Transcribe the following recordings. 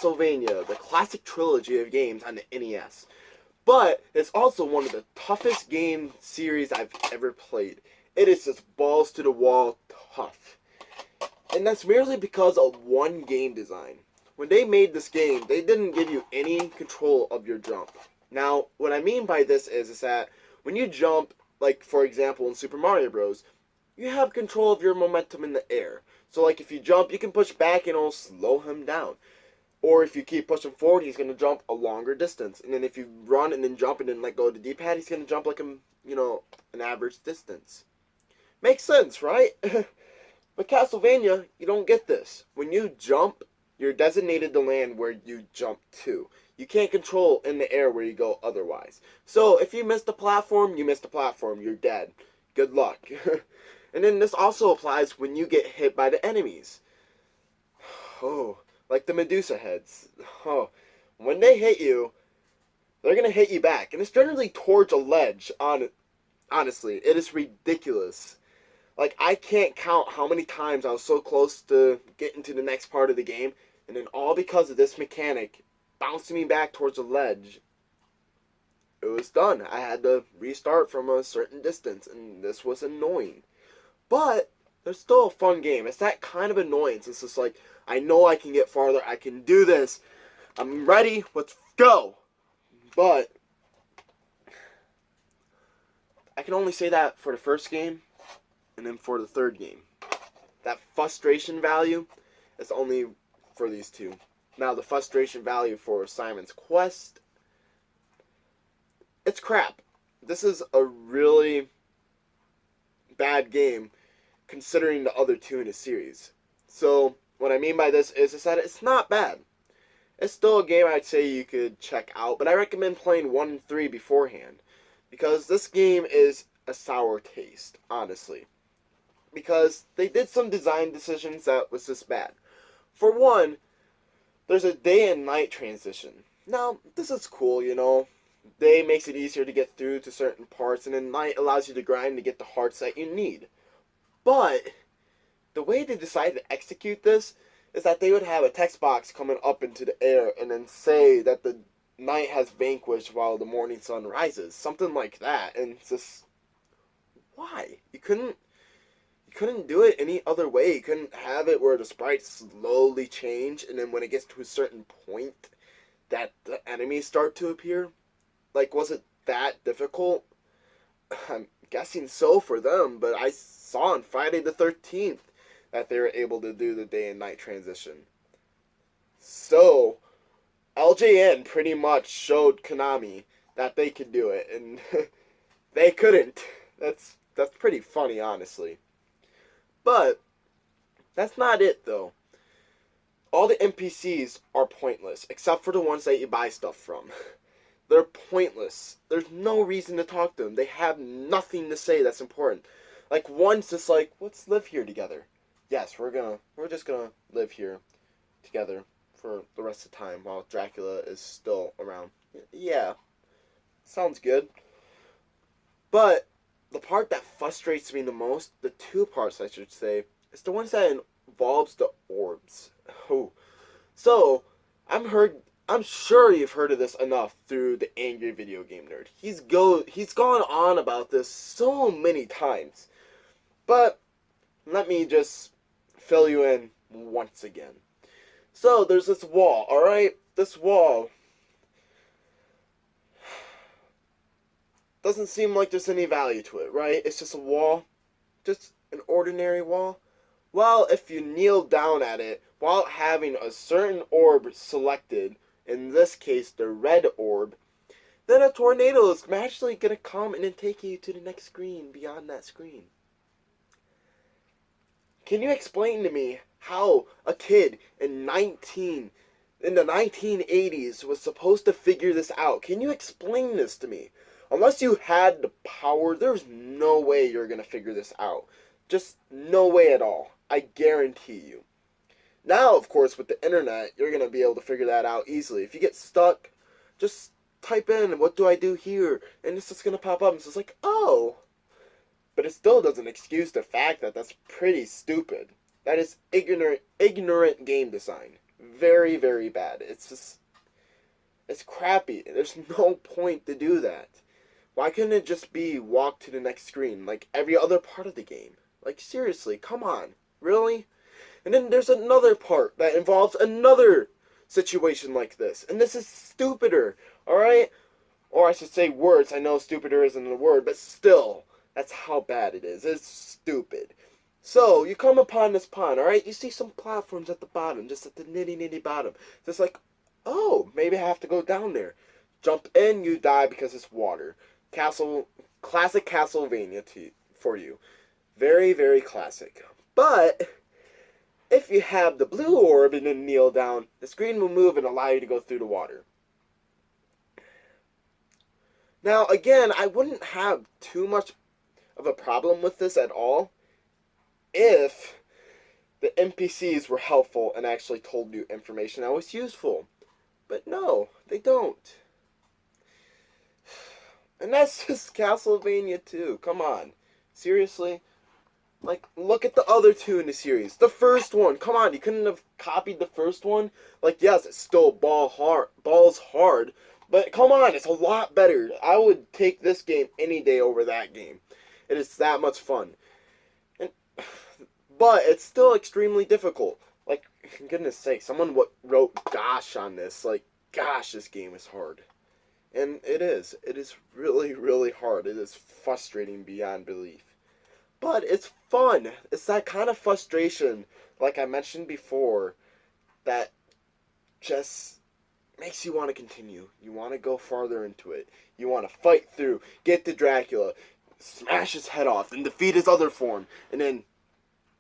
Castlevania, the classic trilogy of games on the NES. But it's also one of the toughest game series I've ever played. It is just balls to the wall tough. And that's merely because of one game design. When they made this game, they didn't give you any control of your jump. Now, what I mean by this is that when you jump, like for example in Super Mario Bros., you have control of your momentum in the air. So like if you jump, you can push back and it'll slow him down. Or if you keep pushing forward, he's going to jump a longer distance. And then if you run and then jump and then let go of the D-pad, he's going to jump like an average distance. Makes sense, right? But Castlevania, you don't get this. When you jump, you're designated to land where you jump to. You can't control in the air where you go otherwise. So if you miss the platform, you miss the platform. You're dead. Good luck. And then this also applies when you get hit by the enemies. Oh, like the Medusa heads. Oh, when they hit you, they're going to hit you back. And it's generally towards a ledge. Honestly, it is ridiculous. Like, I can't count how many times I was so close to getting to the next part of the game, and then all because of this mechanic bouncing me back towards a ledge. It was done. I had to restart from a certain distance, and this was annoying. But there's still a fun game. It's that kind of annoyance. It's just like, I know I can get farther. I can do this. I'm ready. Let's go. But I can only say that for the first game. And then for the third game, that frustration value is only for these two. Now, the frustration value for Simon's Quest, it's crap. This is a really bad game considering the other two in the series. So, what I mean by this is that it's not bad. It's still a game I'd say you could check out, but I recommend playing 1 and 3 beforehand. Because this game is a sour taste, honestly. Because they did some design decisions that was just bad. For one, there's a day and night transition. Now, this is cool, Day makes it easier to get through to certain parts, and then night allows you to grind to get the hearts that you need. But the way they decided to execute this is that they would have a text box coming up into the air and then say that the night has vanquished while the morning sun rises. Something like that. And it's just, why? You couldn't do it any other way. You couldn't have it where the sprites slowly change, and then when it gets to a certain point, that the enemies start to appear. Like, was it that difficult? I'm guessing so for them, but I saw on Friday the 13th that they were able to do the day and night transition. So, LJN pretty much showed Konami that they could do it, and they couldn't. That's pretty funny, honestly. But that's not it, though. All the NPCs are pointless, except for the ones that you buy stuff from. They're pointless. There's no reason to talk to them. They have nothing to say that's important. Like, one's just like, let's live here together. Yes, we're just gonna live here together for the rest of the time while Dracula is still around. Yeah, sounds good. But the part that frustrates me the most, the two parts I should say, is the ones that involves the orbs. Oh, so I'm sure you've heard of this enough through the Angry Video Game Nerd. He's gone on about this so many times, but let me just fill you in once again. So there's this wall, all right? This wall doesn't seem like there's any value to it, right? It's just a wall, just an ordinary wall. Well, if you kneel down at it while having a certain orb selected, in this case the red orb, then a tornado is magically going to come and then take you to the next screen beyond that screen. Can you explain to me how a kid in the 1980s was supposed to figure this out? Can you explain this to me? Unless you had the power, there's no way you're going to figure this out. Just no way at all. I guarantee you. Now, of course, with the internet, you're going to be able to figure that out easily. If you get stuck, just type in, what do I do here? And it's just going to pop up. And it's just like, oh. But it still doesn't excuse the fact that that's pretty stupid. That is ignorant game design. Very, very bad. It's crappy. There's no point to do that. Why couldn't it just be walk to the next screen like every other part of the game? Like, seriously, come on. Really? And then there's another part that involves another situation like this. And this is stupider, alright? Or I should say worse. I know stupider isn't a word, but still, that's how bad it is. It's stupid. So, you come upon this pond, alright? You see some platforms at the bottom, just at the nitty bottom. Just like, oh, maybe I have to go down there. Jump in, you die because it's water. Classic Castlevania for you. Very, very classic. But if you have the blue orb and then kneel down, the screen will move and allow you to go through the water. Now, again, I wouldn't have too much of a problem with this at all if the NPCs were helpful and actually told you information that was useful. But no, they don't. And that's just Castlevania 2. Come on. Seriously? Like, look at the other two in the series. The first one, come on, you couldn't have copied the first one? Like, yes, it's still balls hard, but come on, it's a lot better. I would take this game any day over that game. It is that much fun. But it's still extremely difficult. Like, goodness sake, someone wrote gosh on this. Like, gosh, this game is hard. And it is. It is really, really hard. It is frustrating beyond belief. But it's fun. It's that kind of frustration, like I mentioned before, that just makes you want to continue. You want to go farther into it. You want to fight through, get to Dracula, smash his head off, then defeat his other form, and then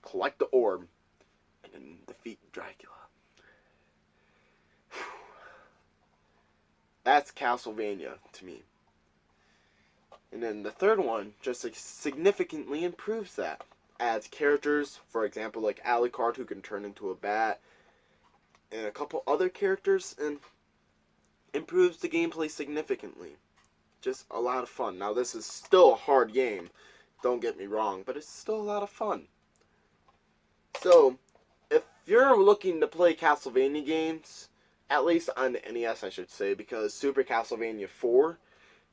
collect the orb, and then defeat Dracula. That's Castlevania to me. And then the third one just significantly improves that. Adds characters, for example, like Alucard, who can turn into a bat, and a couple other characters, and improves the gameplay significantly. Just a lot of fun. Now, this is still a hard game, don't get me wrong, but it's still a lot of fun. So, if you're looking to play Castlevania games, at least on the NES, I should say, because Super Castlevania 4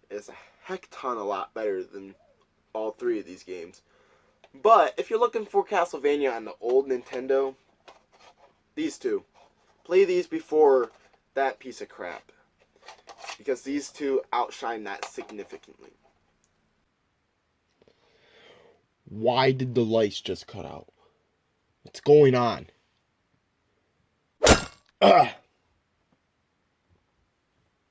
is a heck ton a lot better than all three of these games. But if you're looking for Castlevania on the old Nintendo, these two. Play these before that piece of crap, because these two outshine that significantly. Why did the lights just cut out? What's going on? Ugh.